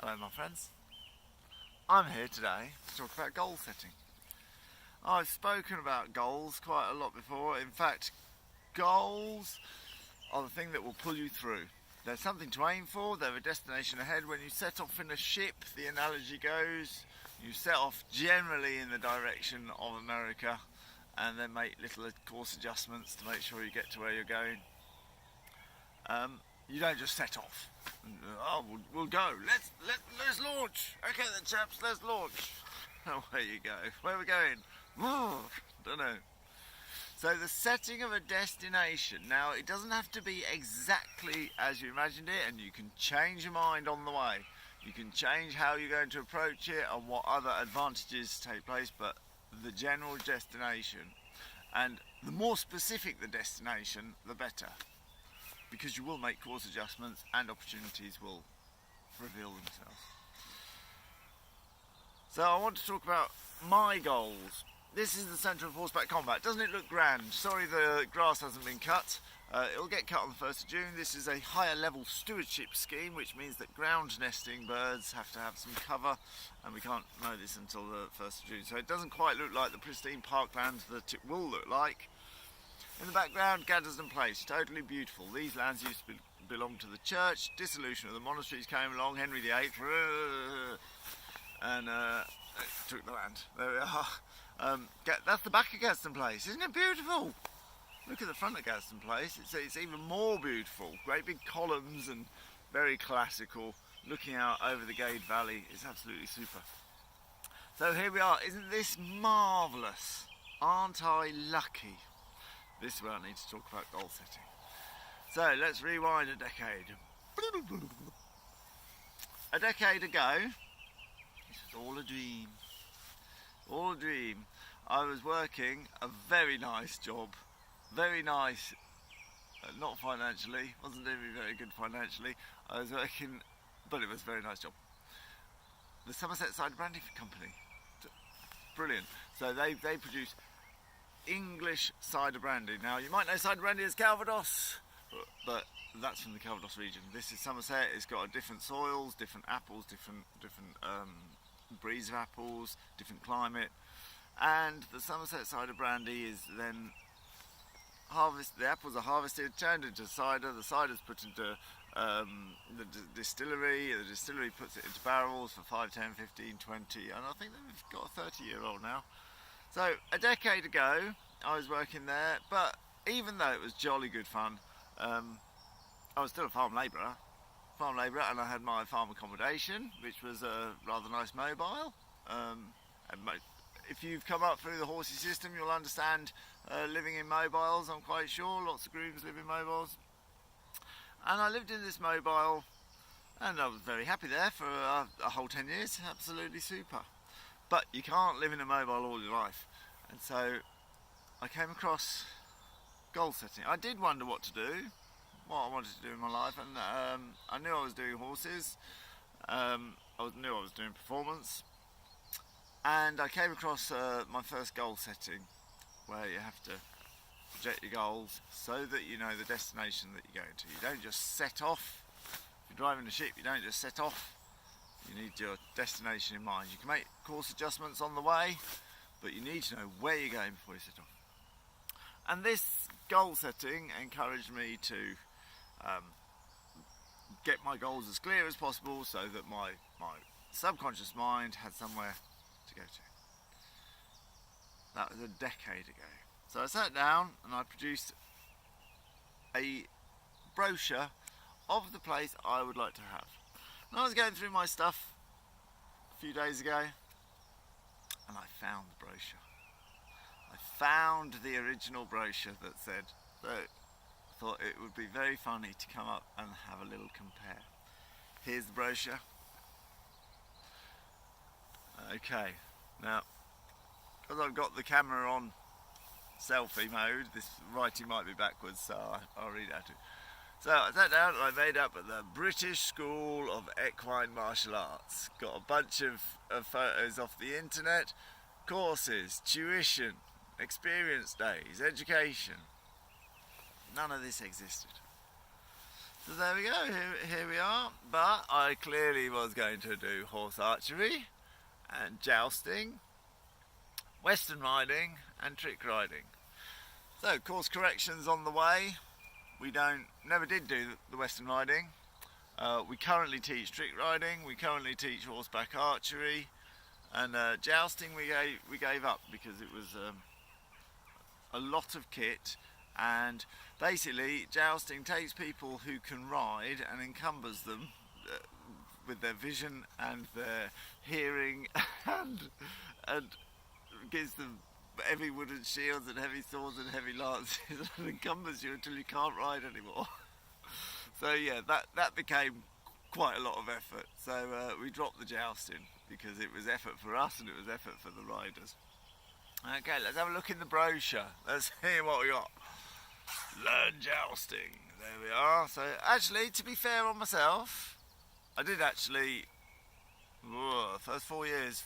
Hello my friends, I'm here today to talk about goal setting. I've spoken about goals quite a lot before. In fact, goals are the thing that will pull you through. They're something to aim for, they're a destination ahead. When you set off in a ship, the analogy goes, you set off generally in the direction of America and then make little course adjustments to make sure you get to where you're going. You don't just set off. Oh, we'll go. Let's launch. Okay then, chaps, let's launch. Away you go. Where are we going? Don't know. So the setting of a destination. Now, it doesn't have to be exactly as you imagined it, and you can change your mind on the way. You can change how you're going to approach it and what other advantages take place, but the general destination, and the more specific the destination, the better. Because you will make course adjustments and opportunities will reveal themselves. So I want to talk about my goals. This is the centre of horseback combat. Doesn't it look grand? Sorry the grass hasn't been cut. It'll get cut on the 1st of June. This is a higher level stewardship scheme, which means that ground nesting birds have to have some cover, and we can't know this until the 1st of June. So it doesn't quite look like the pristine parkland that it will look like. In the background, Gaddesden Place, totally beautiful. These lands used to belong to the church. Dissolution of the monasteries came along, Henry VIII, and took the land. There we are. That's the back of Gaddesden Place. Isn't it beautiful? Look at the front of Gaddesden Place. It's even more beautiful. Great big columns and very classical. Looking out over the Gade Valley is absolutely super. So here we are. Isn't this marvellous? Aren't I lucky? This is where I need to talk about goal setting. So let's rewind a decade. A decade ago, this was all a dream. All a dream. I was working a very nice job. Very nice, not financially, wasn't doing me very good financially. I was working, but it was a very nice job. The Somerset Cider Brandy Company. Brilliant. So they produce English cider brandy. Now you might know cider brandy as Calvados, but that's from the Calvados region. This is Somerset. It's got different soils, different apples, different breeds of apples, different climate, and the Somerset cider brandy is then harvested. The apples are harvested, turned into cider. The cider's put into the distillery. The distillery puts it into barrels for 5, 10, 15, 20, and I think they've got a 30-year-old now. So a decade ago I was working there, but even though it was jolly good fun, I was still a farm labourer, and I had my farm accommodation, which was a rather nice mobile. If you've come up through the horsey system, you'll understand living in mobiles, I'm quite sure. Lots of grooms live in mobiles. And I lived in this mobile, and I was very happy there for a whole 10 years, absolutely super. But you can't live in a mobile all your life. And so I came across goal setting. I did wonder what to do, what I wanted to do in my life, and I knew I was doing horses, I knew I was doing performance, and I came across my first goal setting, where you have to project your goals so that you know the destination that you're going to. You don't just set off. If you're driving a ship, you don't just set off. You need your destination in mind. You can make course adjustments on the way, but you need to know where you're going before you set off. And this goal setting encouraged me to get my goals as clear as possible so that my subconscious mind had somewhere to go to. That was a decade ago. So I sat down and I produced a brochure of the place I would like to have. And I was going through my stuff a few days ago, and I found the brochure. I found the original brochure that said, so I thought it would be very funny to come up and have a little compare. Here's the brochure. Okay, now, because I've got the camera on selfie mode, this writing might be backwards, so I'll read out it. So I sat down and I made up at the British School of Equine Martial Arts. Got a bunch of photos off the internet, courses, tuition, experience days, education. None of this existed. So there we go, here we are. But I clearly was going to do horse archery and jousting, western riding and trick riding. So course corrections on the way. We never did do the western riding. We currently teach trick riding, we currently teach horseback archery, and jousting we gave up because it was a lot of kit, and basically jousting takes people who can ride and encumbers them with their vision and their hearing and gives them heavy wooden shields and heavy swords and heavy lances and encumbers you until you can't ride anymore. So yeah, that became quite a lot of effort. So we dropped the jousting because it was effort for us and it was effort for the riders. Okay, let's have a look in the brochure. Let's see what we got. Learn jousting. There we are. So actually, to be fair on myself, I did actually, first 4 years,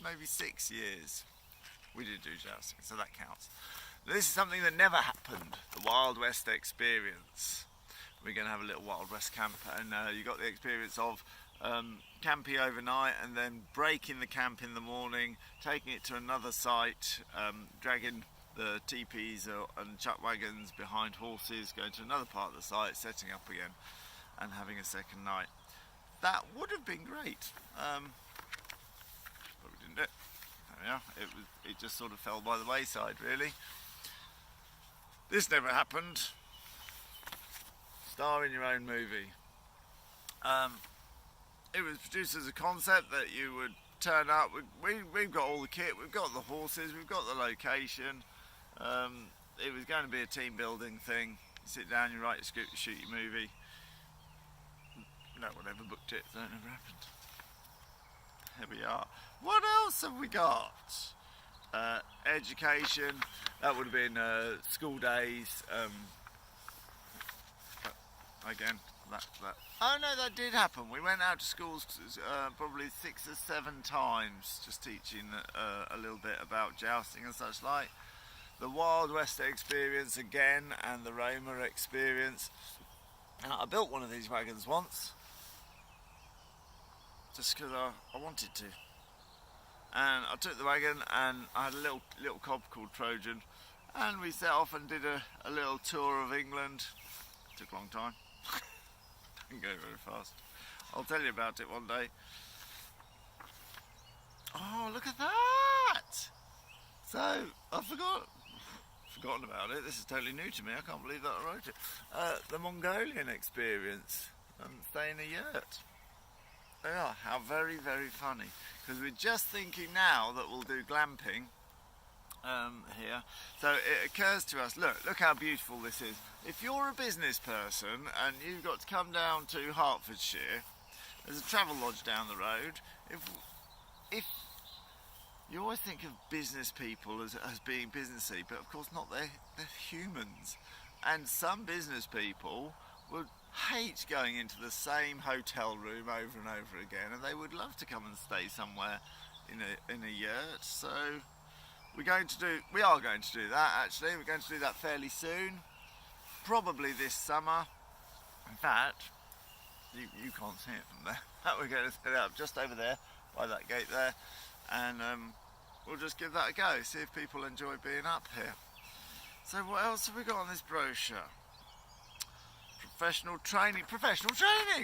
maybe 6 years, we did do jousting, so that counts. This is something that never happened, the Wild West experience. We're going to have a little Wild West camp, and you got the experience of camping overnight and then breaking the camp in the morning, taking it to another site, dragging the teepees and chuck wagons behind horses, going to another part of the site, setting up again and having a second night. That would have been great, but we didn't do it. There we are. It just sort of fell by the wayside, really. This never happened. Star in your own movie. It was produced as a concept that you would turn up. We've got all the kit, we've got the horses, we've got the location. It was going to be a team building thing. You sit down, you write your script, you shoot your movie. No one ever booked it, so it never happened. Here we are. What else have we got? Education. That would have been school days. Again, that. Oh no, that did happen. We went out to schools probably 6 or 7 times, just teaching a little bit about jousting and such like. The Wild West experience again, and the Roma experience. And I built one of these wagons once, just because I wanted to. And I took the wagon, and I had a little cob called Trojan, and we set off and did a little tour of England. It took a long time. Didn't go very fast. I'll tell you about it one day. Oh, look at that! So I forgotten about it. This is totally new to me. I can't believe that I wrote it. The Mongolian experience. Stay in a yurt. Yeah, how very, very funny. Because we're just thinking now that we'll do glamping here. So it occurs to us, look how beautiful this is. If you're a business person and you've got to come down to Hertfordshire, there's a travel lodge down the road. If you always think of business people as being businessy, but of course not, they're humans. And some business people would hate going into the same hotel room over and over again, and they would love to come and stay somewhere in a yurt. So we are going to do that actually. We're going to do that fairly soon, probably this summer. In fact, you can't see it from there. We're going to set it up just over there by that gate there, and we'll just give that a go, see if people enjoy being up here. So what else have we got on this brochure? Professional training,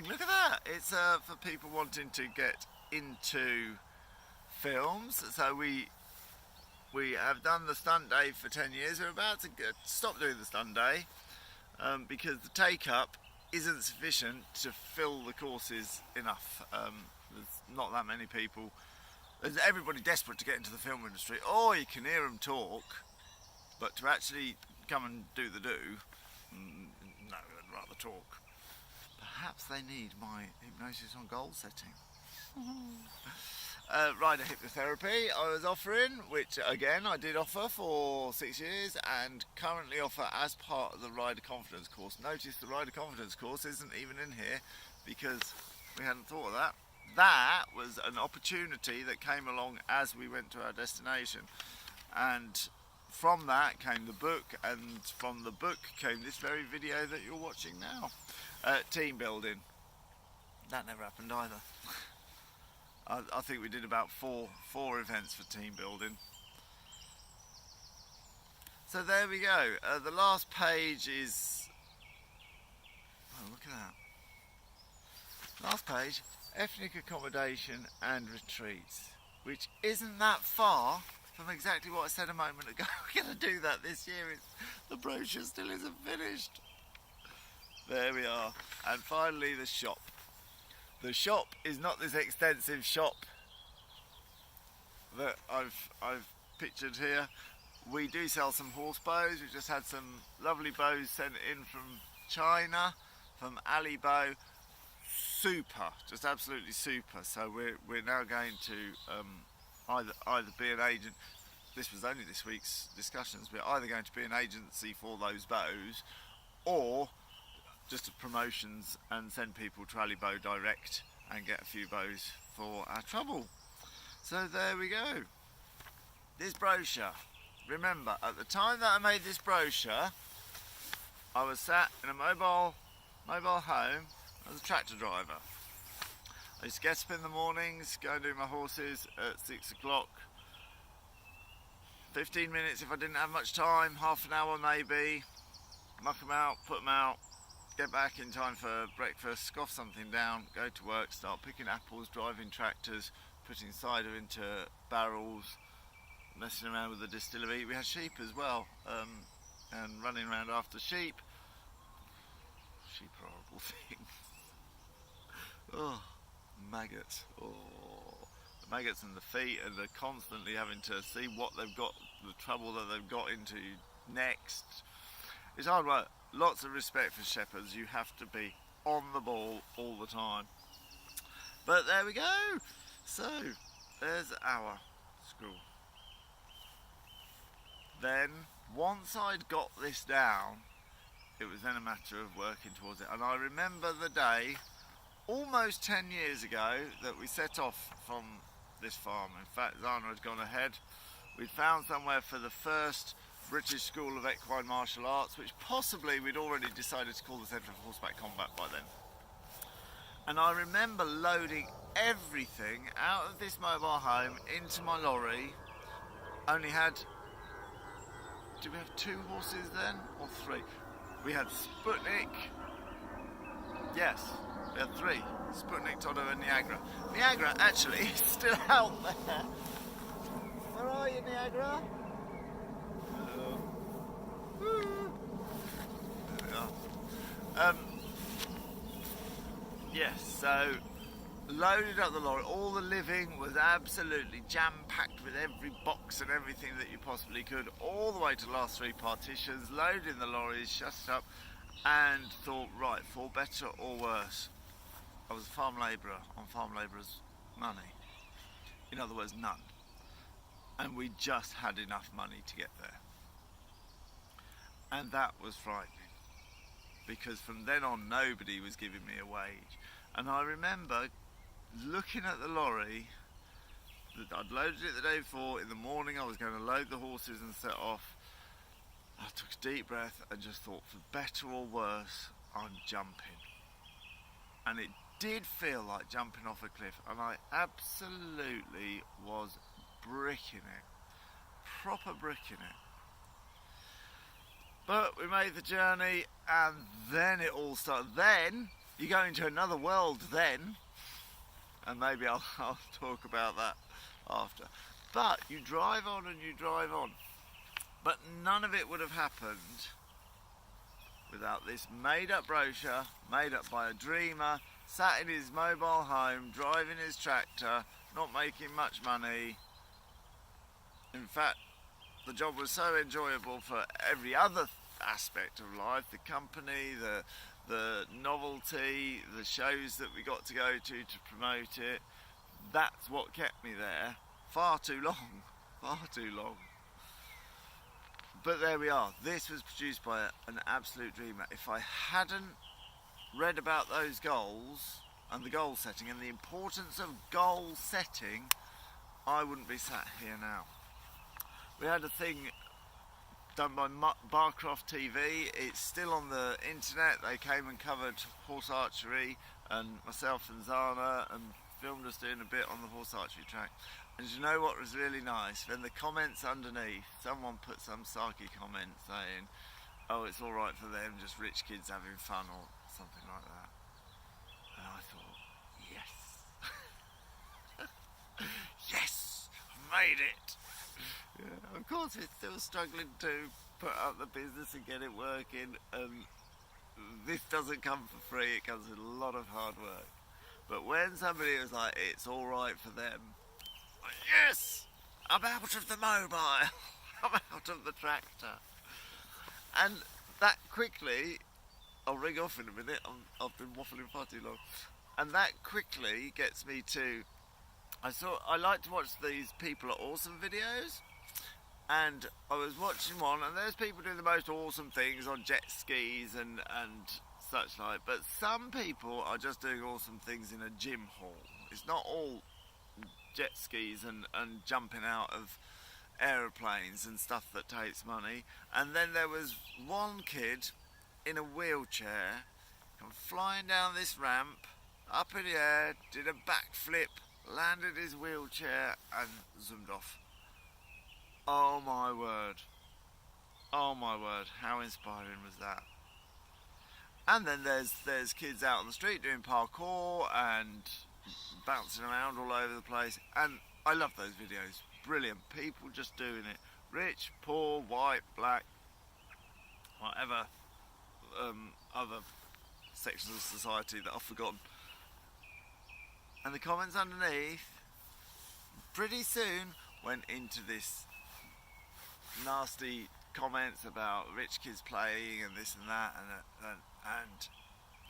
look at that. It's for people wanting to get into films. So we have done the stunt day for 10 years. We're about to stop doing the stunt day because the take-up isn't sufficient to fill the courses enough. There's not that many people. There's everybody desperate to get into the film industry, or you can hear them talk, but to actually come and do the no, I'd rather talk. Perhaps they need my hypnosis on goal setting. Rider hypnotherapy I was offering, which again I did offer for 6 years and currently offer as part of the rider confidence course. Notice the rider confidence course isn't even in here because we hadn't thought of that. That was an opportunity that came along as we went to our destination, and from that came the book, and from the book came this very video that you're watching now. Team building. That never happened either. I think we did about four events for team building. So there we go. The last page is, oh, look at that. Last page, ethnic accommodation and retreats, which isn't that far from exactly what I said a moment ago. We're going to do that this year. The brochure still isn't finished. There we are. And finally, the shop. The shop is not this extensive shop that I've pictured here. We do sell some horse bows. We just had some lovely bows sent in from China, from Ali Bow. Super, just absolutely super. So we're now going to either be an agent. This was only this week's discussions. We're either going to be an agency for those bows, or just promotions and send people to Ali Bow direct and get a few bows for our trouble. So there we go. This brochure. Remember, at the time that I made this brochure, I was sat in a mobile home as a tractor driver. I used to get up in the mornings, go and do my horses at 6 o'clock. 15 minutes if I didn't have much time, half an hour maybe. Muck them out, put them out, get back in time for breakfast, scoff something down, go to work, start picking apples, driving tractors, putting cider into barrels, messing around with the distillery. We had sheep as well, and running around after sheep. Sheep are horrible things. Oh, maggots. Oh, the maggots in the feet, and they're constantly having to see what they've got, the trouble that they've got into next. It's hard work. Lots of respect for shepherds. You have to be on the ball all the time. But there we go. So, there's our school. Then, once I'd got this down, it was then a matter of working towards it. And I remember the day, almost 10 years ago, that we set off from this farm. In fact, Zana had gone ahead. We'd found somewhere for the first British School of Equine Martial Arts, which possibly we'd already decided to call the Centre of Horseback Combat by then. And I remember loading everything out of this mobile home into my lorry. Only had, did we have 2 horses then, or 3? We had Sputnik, yes, we had 3, Sputnik, Toto and Niagara. Niagara actually is still out there. Where are you, Niagara? There we are. Yes, so loaded up the lorry. All the living was absolutely jam-packed with every box and everything that you possibly could, all the way to the last 3 partitions, loaded in the lorries, shut it up, and thought, right, for better or worse, I was a farm labourer on farm labourers' money. In other words, none. And we just had enough money to get there. And that was frightening, because from then on nobody was giving me a wage. And I remember looking at the lorry, I'd loaded it the day before. In the morning I was going to load the horses and set off. I took a deep breath and just thought, for better or worse, I'm jumping. And it did feel like jumping off a cliff, and I absolutely was bricking it, proper bricking it. But we made the journey, and then it all started. Then you go into another world then, and maybe I'll talk about that after. But you drive on and you drive on. But none of it would have happened without this made-up brochure, made up by a dreamer, sat in his mobile home, driving his tractor, not making much money. In fact, the job was so enjoyable for every other aspect of life, the company, the novelty, the shows that we got to go to promote it. That's what kept me there far too long, far too long. But there we are. This was produced by an absolute dreamer. If I hadn't read about those goals and the goal setting and the importance of goal setting, I wouldn't be sat here now. We had a thing done by Barcroft TV. It's still on the internet. They came and covered horse archery, and myself and Zana and filmed us doing a bit on the horse archery track. And you know what was really nice? When the comments underneath, someone put some sarky comment saying, oh, it's all right for them, just rich kids having fun or something like that. And I thought, yes. Yes, I made it. Yeah, of course, it's still struggling to put up the business and get it working. This doesn't come for free, it comes with a lot of hard work. But when somebody was like, it's all right for them, yes, I'm out of the mobile, I'm out of the tractor. And that quickly, I'll ring off in a minute, I've been waffling far too long. And that quickly gets me to, I like to watch these People Are Awesome videos. And I was watching one, and there's people doing the most awesome things on jet skis and such like. But some people are just doing awesome things in a gym hall. It's not all jet skis and jumping out of aeroplanes and stuff that takes money. And then there was one kid in a wheelchair come flying down this ramp, up in the air, did a backflip, landed his wheelchair and zoomed off. Oh my word. Oh my word, how inspiring was that? And then there's kids out on the street doing parkour and bouncing around all over the place, and I love those videos. Brilliant, people just doing it. Rich, poor, white, black, whatever other sections of society that I've forgotten. And the comments underneath pretty soon went into this nasty comments about rich kids playing and this and that, and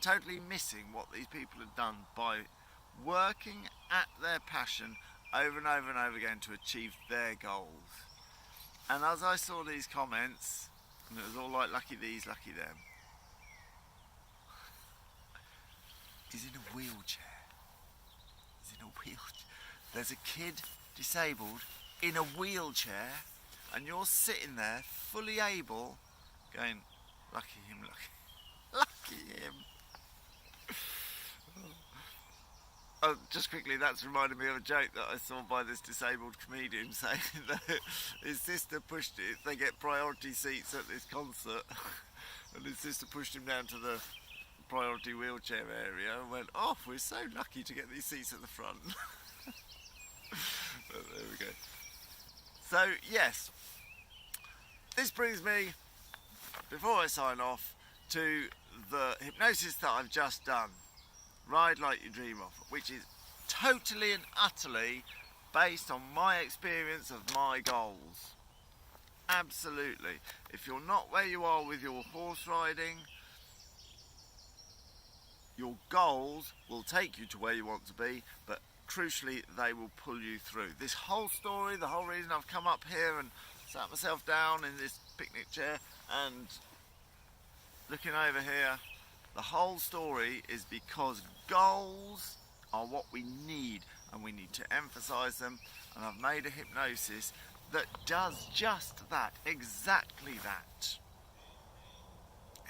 totally missing what these people had done by working at their passion over and over and over again to achieve their goals. And as I saw these comments, and it was all like lucky these, lucky them, he's in a wheelchair. He's in a wheelchair. There's a kid disabled in a wheelchair, and you're sitting there fully able going, lucky him, lucky him. Oh, just quickly, that's reminded me of a joke that I saw by this disabled comedian saying that his sister pushed it, they get priority seats at this concert, and his sister pushed him down to the priority wheelchair area and went, oh, we're so lucky to get these seats at the front. But there we go. So, yes, this brings me, before I sign off, to the hypnosis that I've just done. Ride Like You Dream Of, which is totally and utterly based on my experience of my goals. Absolutely. If you're not where you are with your horse riding, your goals will take you to where you want to be, but crucially they will pull you through. This whole story, the whole reason I've come up here and sat myself down in this picnic chair and looking over here, the whole story is because goals are what we need, and we need to emphasize them, and I've made a hypnosis that does just that, exactly that.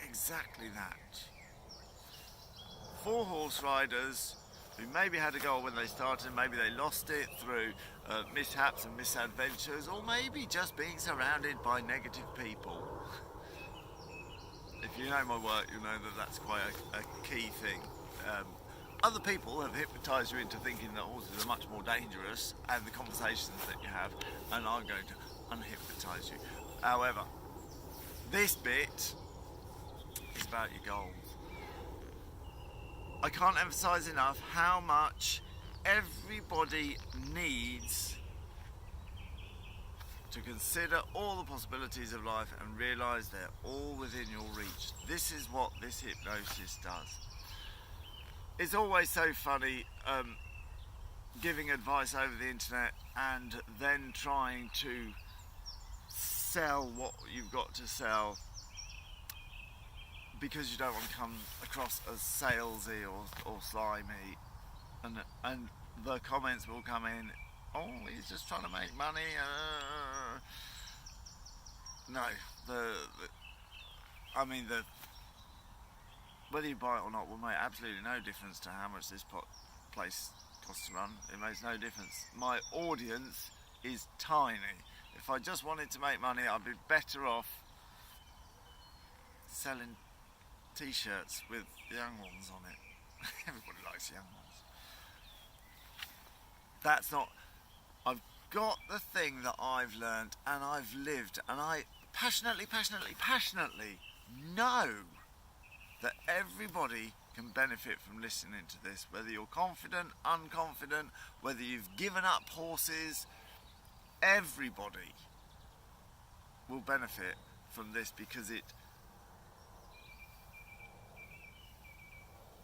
Exactly that. For horse riders who maybe had a goal when they started, maybe they lost it through mishaps and misadventures, or maybe just being surrounded by negative people. If you know my work, you'll know that that's quite a key thing. Other people have hypnotised you into thinking that horses are much more dangerous, and the conversations that you have, and I'm going to unhypnotise you. However, this bit is about your goals. I can't emphasise enough how much everybody needs to consider all the possibilities of life and realise they're all within your reach. This is what this hypnosis does. It's always so funny giving advice over the internet and then trying to sell what you've got to sell, because you don't want to come across as salesy or slimy, and the comments will come in, oh, he's just trying to make money. No, I mean, whether you buy it or not will make absolutely no difference to how much this place costs to run. It makes no difference. My audience is tiny. If I just wanted to make money, I'd be better off selling t-shirts with young ones on it. Everybody likes young ones. That's not... I've got the thing that I've learned and I've lived, and I passionately know that everybody can benefit from listening to this, whether you're confident, unconfident, whether you've given up horses. Everybody will benefit from this because it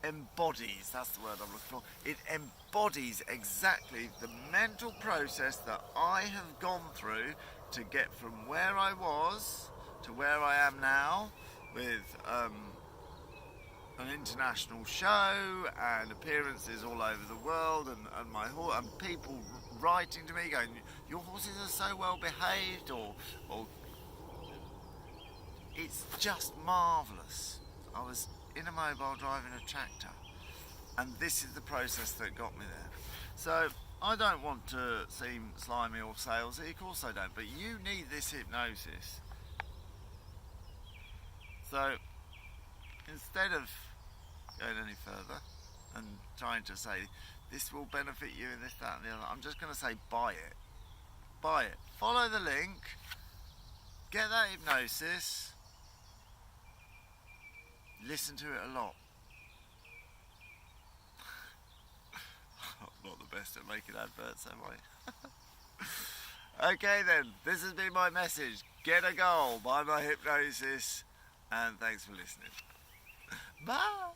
embodies, that's the word I'm looking for, it embodies exactly the mental process that I have gone through to get from where I was to where I am now, with an international show and appearances all over the world, and my horse, and people writing to me going, your horses are so well behaved, or it's just marvellous. I was in a mobile driving a tractor, and this is the process that got me there. So I don't want to seem slimy or salesy, of course I don't, but you need this hypnosis. So instead of going any further and trying to say this will benefit you in this, that and the other, I'm just going to say buy it. Buy it. Follow the link, get that hypnosis, listen to it a lot. I'm not the best at making adverts, am I? Okay then, this has been my message. Get a goal, buy my hypnosis, and thanks for listening. Bye!